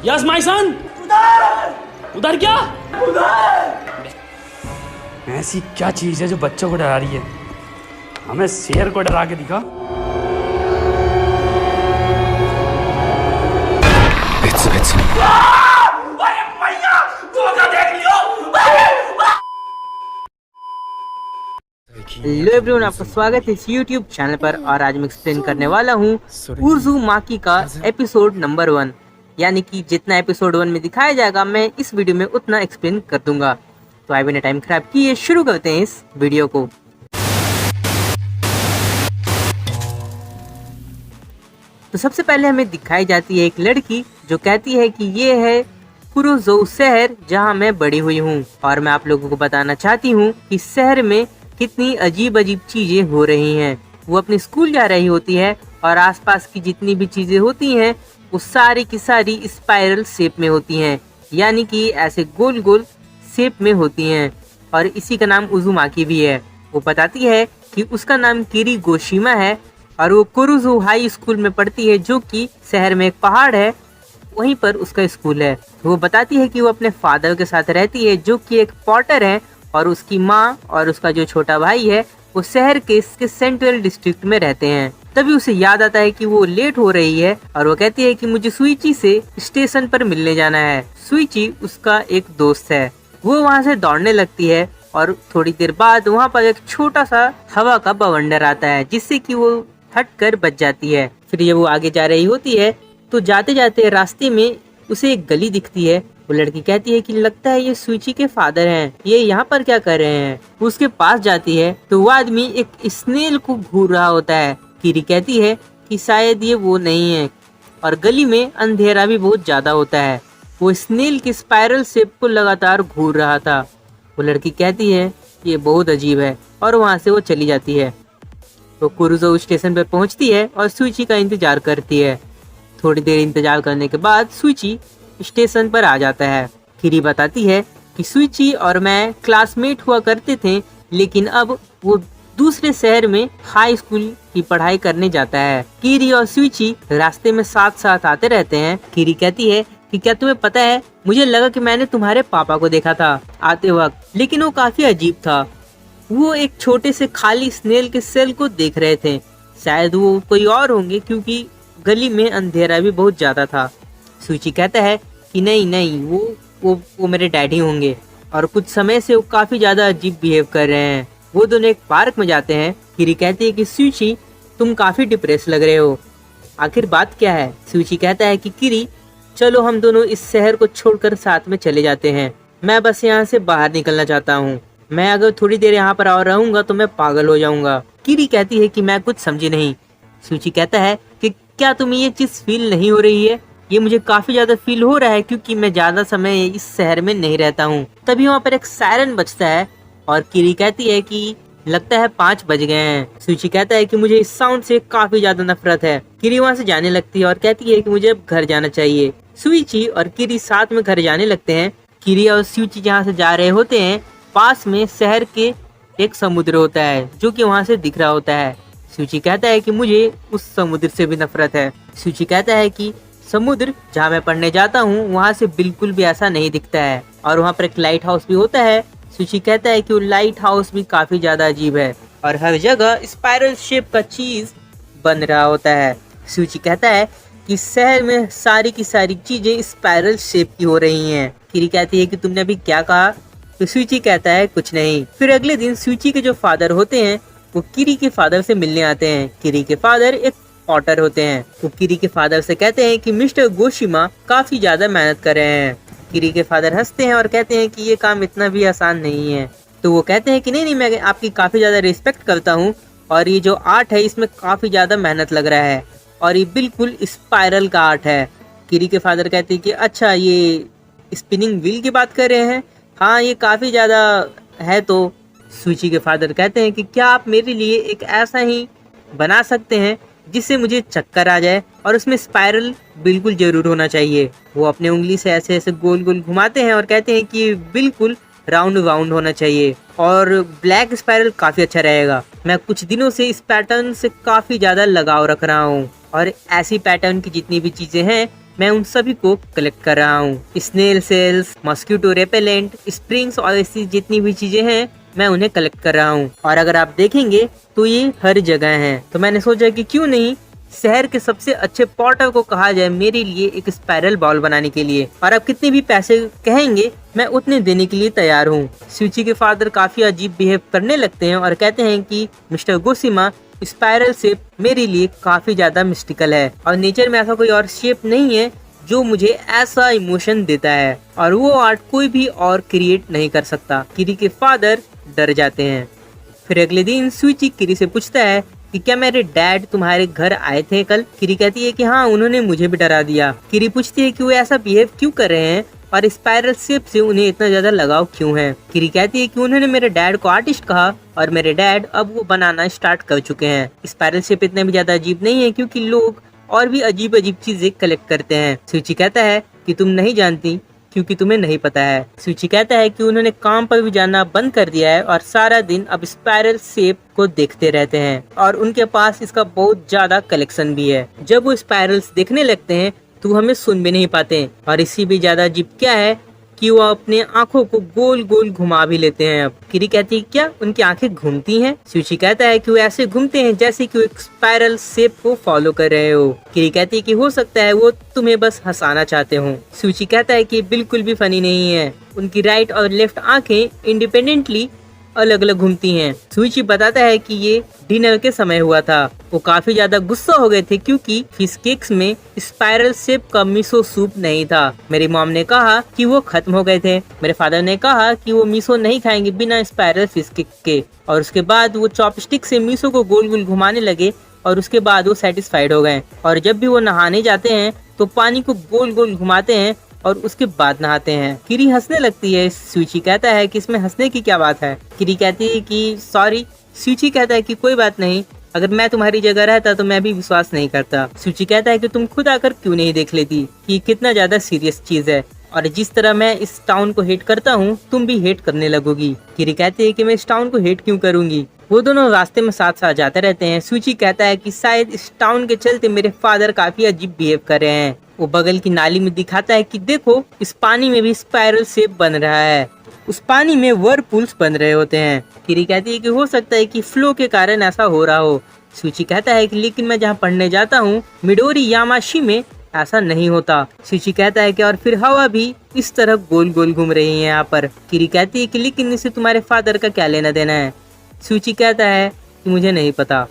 Yes my son. उधर उधर क्या? उधर ऐसी क्या चीज है जो बच्चों को डरा रही है? हमें शेर को डरा के दिखा। हेलो एवरीवन, आपका स्वागत है इस YouTube चैनल पर। और आज मैं एक्सप्लेन करने वाला हूँ उज़ुमाकी का एपिसोड नंबर 1, यानी कि जितना एपिसोड 1 में दिखाया जाएगा मैं इस वीडियो में उतना एक्सप्लेन कर दूंगा। तो आइए बिना टाइम खराब किए शुरू करते हैं इस वीडियो को। तो सबसे पहले हमें दिखाई जाती है एक लड़की जो कहती है कि ये है कुरोज़ो शहर जहाँ मैं बड़ी हुई हूँ, और मैं आप लोगों को बताना चाहती हूँ कि शहर में कितनी अजीब अजीब चीजें हो रही हैं। वो अपनी स्कूल जा रही होती है और आसपास की जितनी भी चीजें होती हैं वो सारी की सारी स्पाइरल शेप में होती हैं, यानी कि ऐसे गोल गोल शेप में होती हैं। और इसी का नाम उज़ुमाकी भी है। वो बताती है कि उसका नाम किरीगोशिमा है और वो कुरोज़ो हाई स्कूल में पढ़ती है, जो कि शहर में एक पहाड़ है, वहीं पर उसका स्कूल है। वो बताती है कि वो अपने फादर के साथ रहती है, जो कि एक पॉटर है, और उसकी माँ और उसका जो छोटा भाई है वो शहर के सेंट्रल डिस्ट्रिक्ट में रहते हैं। तभी उसे याद आता है कि वो लेट हो रही है और वो कहती है कि मुझे सुइची से स्टेशन पर मिलने जाना है। सुइची उसका एक दोस्त है। वो वहाँ से दौड़ने लगती है और थोड़ी देर बाद वहाँ पर एक छोटा सा हवा का बवंडर आता है, जिससे कि वो हट कर बच जाती है। फिर जब वो आगे जा रही होती है तो जाते जाते रास्ते में उसे एक गली दिखती है। वो लड़की कहती है कि लगता है ये सुइची के फादर हैं, ये यहाँ पर क्या कर रहे हैं। वो उसके पास जाती है तो वो आदमी एक स्नेल को घूर रहा होता है। किरी कहती है कि शायद ये वो नहीं है, और गली में अंधेरा भी बहुत ज्यादा होता है। वो स्नेल की स्पाइरल शेप को लगातार घूर रहा था। वो लड़की कहती है ये बहुत अजीब है, और वहाँ से वो चली जाती है। तो कुरोज़ो स्टेशन पर पहुँचती है और सुइची का इंतजार करती है। थोड़ी देर इंतजार करने के बाद सुइची स्टेशन पर आ जाता है। किरी बताती है कि सुइची और मैं क्लासमेट हुआ करते थे, लेकिन अब वो दूसरे शहर में हाई स्कूल की पढ़ाई करने जाता है। किरी और सुइची रास्ते में साथ साथ आते रहते हैं। किरी कहती है कि क्या तुम्हें पता है, मुझे लगा कि मैंने तुम्हारे पापा को देखा था आते वक्त, लेकिन वो काफी अजीब था। वो एक छोटे से खाली स्नेल के सेल को देख रहे थे। शायद वो कोई और होंगे, क्योंकि गली में अंधेरा भी बहुत ज्यादा था। सुइची कहता है कि नहीं नहीं, वो मेरे डैडी होंगे, और कुछ समय से वो काफी ज्यादा अजीब बिहेव कर रहे हैं। वो दोनों एक पार्क में जाते हैं। किरी कहती है कि सुइची तुम काफी डिप्रेस लग रहे हो, आखिर बात क्या है। सुइची कहता है कि किरी चलो हम दोनों इस शहर को छोड़कर साथ में चले जाते हैं, मैं बस यहाँ से बाहर निकलना चाहता हूँ। मैं अगर थोड़ी देर यहाँ पर और रहूंगा तो मैं पागल हो जाऊंगा। किरी कहती है कि मैं कुछ समझी नहीं। सुइची कहता है कि क्या तुम्हें ये चीज फील नहीं हो रही है? ये मुझे काफी ज्यादा फील हो रहा है, क्योंकि मैं ज्यादा समय इस शहर में नहीं रहता हूँ। तभी वहाँ पर एक सायरन बजता है और किरी कहती है कि लगता है 5 बज गए हैं। सुइची कहता है कि मुझे इस साउंड से काफी ज्यादा नफरत है। किरी वहाँ से जाने लगती है और कहती है कि मुझे अब घर जाना चाहिए। सुइची और किरी साथ में घर जाने लगते हैं। किरी और सुइची जहाँ से जा रहे होते हैं, पास में शहर के एक समुद्र होता है, जो कि वहाँ से दिख रहा होता है। सुइची कहता है कि मुझे उस समुद्र से भी नफरत है। सुइची कहता है कि समुद्र जहाँ मैं पढ़ने जाता हूँ वहाँ से बिल्कुल भी ऐसा नहीं दिखता है, और वहाँ पर एक लाइट हाउस भी होता है। सुइची कहता है कि वो लाइट हाउस भी काफी ज्यादा अजीब है और हर जगह स्पाइरल शेप का चीज बन रहा होता है। सुइची कहता है कि शहर में सारी की सारी चीजें स्पाइरल शेप की हो रही हैं। किरी कहती है कि तुमने अभी क्या कहा? तो सुइची कहता है कुछ नहीं। फिर अगले दिन सुइची के जो फादर होते हैं वो किरी के फादर से मिलने आते हैं। किरी के फादर एक पॉटर होते हैं। वो किरी के फादर से कहते हैं कि मिस्टर गोशिमा काफी ज्यादा मेहनत कर रहे हैं। किरी के फादर हंसते हैं और कहते हैं कि ये काम इतना भी आसान नहीं है। तो वो कहते हैं कि नहीं नहीं, मैं आपकी काफी ज्यादा रिस्पेक्ट करता हूँ, और ये जो आर्ट है इसमें काफी ज्यादा मेहनत लग रहा है, और ये बिल्कुल स्पाइरल का आर्ट है। किरी के फादर कहते हैं कि अच्छा, ये स्पिनिंग व्हील की बात कर रहे हैं? हाँ, ये काफी ज्यादा है। तो सुइची के फादर कहते हैं कि क्या आप मेरे लिए एक ऐसा ही बना सकते हैं जिससे मुझे चक्कर आ जाए, और उसमें स्पाइरल बिल्कुल जरूर होना चाहिए। वो अपने उंगली से ऐसे ऐसे गोल गोल घुमाते हैं और कहते हैं कि बिल्कुल राउंड राउंड होना चाहिए, और ब्लैक स्पाइरल काफी अच्छा रहेगा। मैं कुछ दिनों से इस पैटर्न से काफी ज्यादा लगाव रख रहा हूँ, और ऐसी पैटर्न की जितनी भी चीजें हैं मैं उन सभी को कलेक्ट कर रहा हूँ। Snail shells, mosquito repellent, springs और ऐसी जितनी भी चीजें हैं मैं उन्हें कलेक्ट कर रहा हूँ। और अगर आप देखेंगे तो ये हर जगह हैं। तो मैंने सोचा कि क्यों नहीं शहर के सबसे अच्छे पॉटर को कहा जाए मेरे लिए एक स्पाइरल बॉल बनाने के लिए, और आप कितने भी पैसे कहेंगे मैं उतने देने के लिए तैयार हूँ। सूची के फादर काफी अजीब बिहेव करने लगते हैं और कहते हैं कि मिस्टर गोशिमा, स्पाइरल शेप मेरे लिए काफी ज्यादा मिस्टिकल है और नेचर में ऐसा कोई और शेप नहीं है जो मुझे ऐसा इमोशन देता है, और वो आर्ट कोई भी और क्रिएट नहीं कर सकता। किरी के फादर डर जाते हैं। फिर अगले दिन सूची किरी से पूछता है कि क्या मेरे डैड तुम्हारे घर आए थे कल? किरी कहती है कि हाँ, उन्होंने मुझे भी डरा दिया। किरी पूछती है कि वो ऐसा बिहेव क्यों कर रहे हैं और स्पाइरल शेप से उन्हें इतना ज्यादा लगाव क्यों है। किरी कहती है कि उन्होंने मेरे डैड को आर्टिस्ट कहा और मेरे डैड अब वो बनाना स्टार्ट कर चुके हैं। स्पाइरल शेप इतने भी ज्यादा अजीब नहीं है क्योंकि लोग और भी अजीब अजीब चीजें कलेक्ट करते हैं। सूची कहता है कि तुम नहीं जानती क्योंकि तुम्हें नहीं पता है। सूची कहता है कि उन्होंने काम पर भी जाना बंद कर दिया है और सारा दिन अब स्पाइरल शेप को देखते रहते हैं और उनके पास इसका बहुत ज्यादा कलेक्शन भी है। जब वो स्पाइरल्स देखने लगते हैं तो हमें सुन भी नहीं पाते, और इससे भी ज्यादा अजीब क्या है कि वो अपने आंखों को गोल गोल घुमा भी लेते हैं। अब किरी कहती है क्या उनकी आंखें घूमती हैं? सूची कहता है कि वो ऐसे घूमते हैं जैसे कि वो एक स्पाइरल शेप को फॉलो कर रहे हो। किरी कहती है कि हो सकता है वो तुम्हें बस हंसाना चाहते हो। सूची कहता है कि बिल्कुल भी फनी नहीं है। उनकी राइट और लेफ्ट आंखें इंडिपेंडेंटली अलग अलग घूमती हैं। सूची बताता है कि ये डिनर के समय हुआ था। वो काफी ज्यादा गुस्सा हो गए थे क्योंकि फिश केक्स में स्पाइरल शेप का मिसो सूप नहीं था। मेरी मॉम ने कहा कि वो खत्म हो गए थे। मेरे फादर ने कहा कि वो मिसो नहीं खाएंगे बिना स्पाइरल फिश केक के, और उसके बाद वो चॉपस्टिक से मिसो को गोल गोल घुमाने लगे और उसके बाद वो सेटिस्फाइड हो गए। और जब भी वो नहाने जाते हैं तो पानी को गोल गोल घुमाते हैं और उसके बाद नहाते हैं। किरी हंसने लगती है। सूची कहता है कि इसमें हंसने की क्या बात है? किरी कहती है कि सॉरी। सूची कहता है कि कोई बात नहीं, अगर मैं तुम्हारी जगह रहता तो मैं भी विश्वास नहीं करता। सूची कहता है कि तुम खुद आकर क्यों नहीं देख लेती कि कितना ज्यादा सीरियस चीज है, और जिस तरह मैं इस टाउन को हेट करता हूँ तुम भी हेट करने लगोगी। किरी कहती है कि मैं इस टाउन को हेट क्यों करूंगी। वो दोनों रास्ते में साथ साथ जाते रहते हैं। सूची कहता है कि शायद इस टाउन के चलते मेरे फादर काफी अजीब बिहेव कर रहे हैं। वो बगल की नाली में दिखाता है कि देखो इस पानी में भी स्पाइरल शेप बन रहा है। उस पानी में व्हर्लपूल्स बन रहे होते हैं। किरी कहती है कि हो सकता है कि फ्लो के कारण ऐसा हो रहा हो। सूची कहता है कि लेकिन मैं जहाँ पढ़ने जाता हूँ मिडोरी यामाशी में ऐसा नहीं होता। सूची कहता है कि और फिर हवा भी इस तरह गोल गोल घूम रही है यहाँ पर। किरी कहती है कि लेकिन इससे तुम्हारे फादर का क्या लेना देना है? सूची कहता है कि मुझे नहीं पता।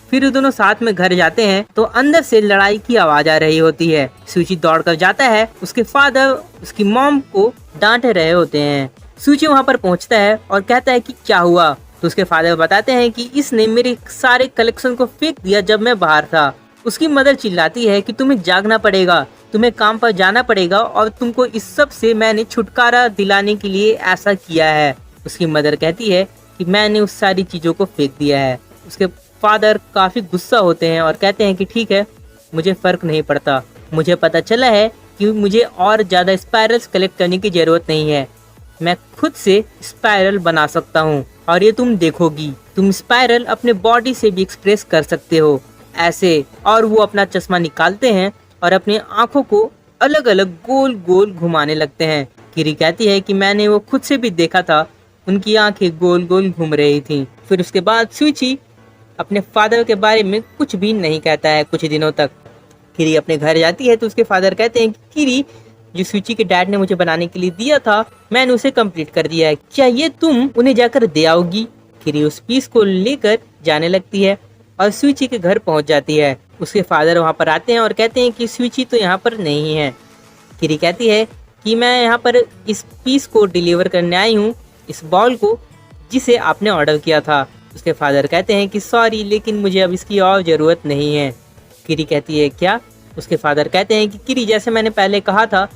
फिर दोनों साथ में घर जाते हैं तो अंदर से लड़ाई की आवाज आ रही होती है। सूची दौड़कर जाता है। उसके फादर उसकी मॉम को डांट रहे होते हैं। सूची वहाँ पर पहुँचता है और कहता है कि क्या हुआ? तो उसके फादर बताते हैं कि इसने मेरे सारे कलेक्शन को फेंक दिया जब मैं बाहर था। उसकी मदर चिल्लाती है कि तुम्हें जागना पड़ेगा, तुम्हें काम पर जाना पड़ेगा और तुमको इस सब से मैंने छुटकारा दिलाने के लिए ऐसा किया है। उसकी मदर कहती है कि मैंने उस सारी चीजों को फेंक दिया है। उसके फादर काफी गुस्सा होते हैं और कहते हैं कि ठीक है, मुझे फर्क नहीं पड़ता। मुझे पता चला है कि मुझे और ज्यादा स्पाइरल्स कलेक्ट करने की जरूरत नहीं है। मैं खुद से स्पाइरल बना सकता हूँ और ये तुम देखोगी। तुम स्पाइरल अपने बॉडी से भी एक्सप्रेस कर सकते हो ऐसे। और वो अपना चश्मा निकालते हैं और अपनी आंखों को अलग अलग गोल गोल घुमाने लगते हैं। किरी कहती है कि मैंने वो खुद से भी देखा था, उनकी आंखें गोल गोल घूम रही थी। फिर उसके बाद सूची अपने फादर के बारे में कुछ भी नहीं कहता है कुछ दिनों तक। किरी अपने घर जाती है तो उसके फादर कहते हैं कि किरी, जो सूची के डैड ने मुझे बनाने के लिए दिया था मैंने उसे कंप्लीट कर दिया है, क्या ये तुम उन्हें जाकर दे आओगी? किरी उस पीस को लेकर जाने लगती है और सूची के घर पहुंच जाती है। उसके फादर वहां पर आते हैं और कहते हैं कि सूची तो यहाँ पर नहीं है। किरी कहती है कि मैं यहाँ पर इस पीस को डिलीवर करने आई हूँ, इस बॉल को जिसे आपने ऑर्डर किया था। उसके फादर कहते हैं कि सॉरी, लेकिन मुझे अब इसकी और ज़रूरत नहीं है। किरी कहती है क्या? उसके फादर कहते हैं कि किरी, जैसे मैंने पहले कहा था,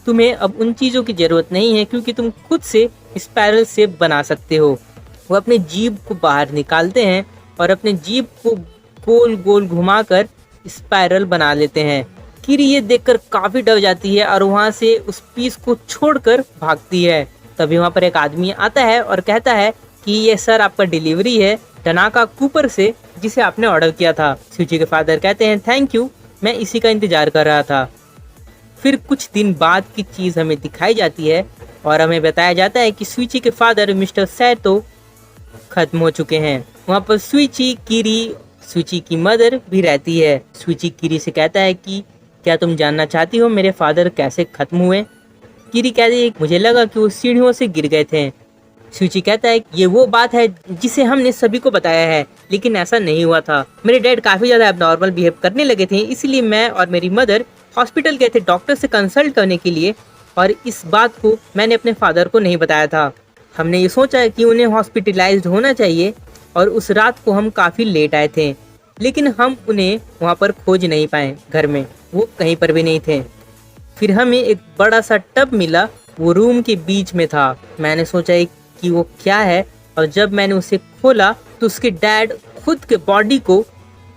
तुम्हें अब उन चीज़ों की ज़रूरत नहीं है क्योंकि तुम खुद से स्पाइरल शेप बना सकते हो। वो अपने जीभ को बाहर निकालते हैं और अपने जीभ को गोल गोल घुमाकर स्पाइरल बना लेते हैं। किरी ये देखकर काफ़ी डर जाती है और वहाँ से उस पीस को छोड़कर भागती है। तभी वहाँ पर एक आदमी आता है और कहता है कि ये सर आपका डिलीवरी है टनाका कूपर से, जिसे आपने ऑर्डर किया था। सूची के फादर कहते हैं थैंक यू, मैं इसी का इंतजार कर रहा था। फिर कुछ दिन बाद की चीज हमें दिखाई जाती है और हमें बताया जाता है कि सुइची के फादर मिस्टर सैतो खत्म हो चुके हैं। वहाँ पर सुइची, किरी, सुइची की मदर भी रहती है। सुइची किरी से कहता है कि क्या तुम जानना चाहती हो मेरे फादर कैसे खत्म हुए? किरी कहती है मुझे लगा कि वो सीढ़ियों से गिर गए थे। सुइची कहता है ये वो बात है जिसे हमने सभी को बताया है, लेकिन ऐसा नहीं हुआ था। मेरे डैड काफी ज्यादा एबनॉर्मल बिहेव करने लगे थे, इसलिए मैं और मेरी मदर हॉस्पिटल गए थे डॉक्टर से कंसल्ट करने के लिए, और इस बात को मैंने अपने फादर को नहीं बताया था। हमने ये सोचा कि उन्हें हॉस्पिटलाइज्ड होना चाहिए, और उस रात को हम काफ़ी लेट आए थे, लेकिन हम उन्हें वहाँ पर खोज नहीं पाए। घर में वो कहीं पर भी नहीं थे। फिर हमें एक बड़ा सा टब मिला, वो रूम के बीच में था। मैंने सोचा कि वो क्या है, और जब मैंने उसे खोला तो उसके डैड खुद के बॉडी को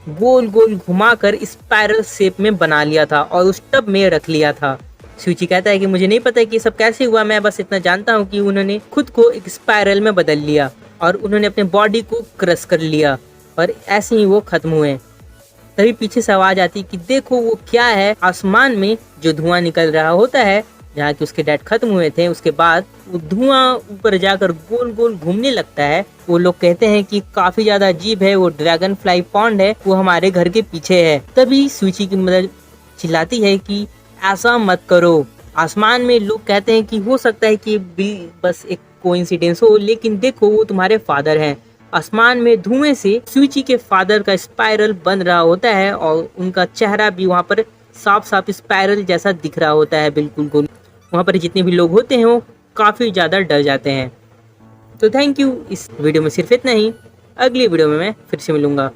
गोल गोल घुमाकर स्पाइरल शेप में बना लिया था और उस टब में रख लिया था। सुइची कहता है कि मुझे नहीं पता कि ये सब कैसे हुआ, मैं बस इतना जानता हूँ कि उन्होंने खुद को एक स्पाइरल में बदल लिया और उन्होंने अपने बॉडी को क्रश कर लिया, और ऐसे ही वो खत्म हुए। तभी पीछे से आवाज आती कि देखो वो क्या है। आसमान में जो धुआं निकल रहा होता है, जहाँ कि उसके डैड खत्म हुए थे, उसके बाद वो धुआं ऊपर जाकर गोल गोल घूमने लगता है। वो लोग कहते हैं कि काफी ज्यादा अजीब है, वो ड्रैगन फ्लाई पॉन्ड है, वो हमारे घर के पीछे है। तभी सुइची की मदर चिल्लाती है कि ऐसा मत करो। आसमान में लोग कहते हैं कि हो सकता है कि बस एक कोइंसिडेंस हो, लेकिन देखो वो तुम्हारे फादर हैं। आसमान में धुएं से सुइची के फादर का स्पाइरल बन रहा होता है और उनका चेहरा भी वहाँ पर साफ साफ स्पाइरल जैसा दिख रहा होता है, बिल्कुल गोल। वहाँ पर जितने भी लोग होते हैं वो काफ़ी ज़्यादा डर जाते हैं। तो थैंक यू। इस वीडियो में सिर्फ इतना ही। अगली वीडियो में मैं फिर से मिलूंगा।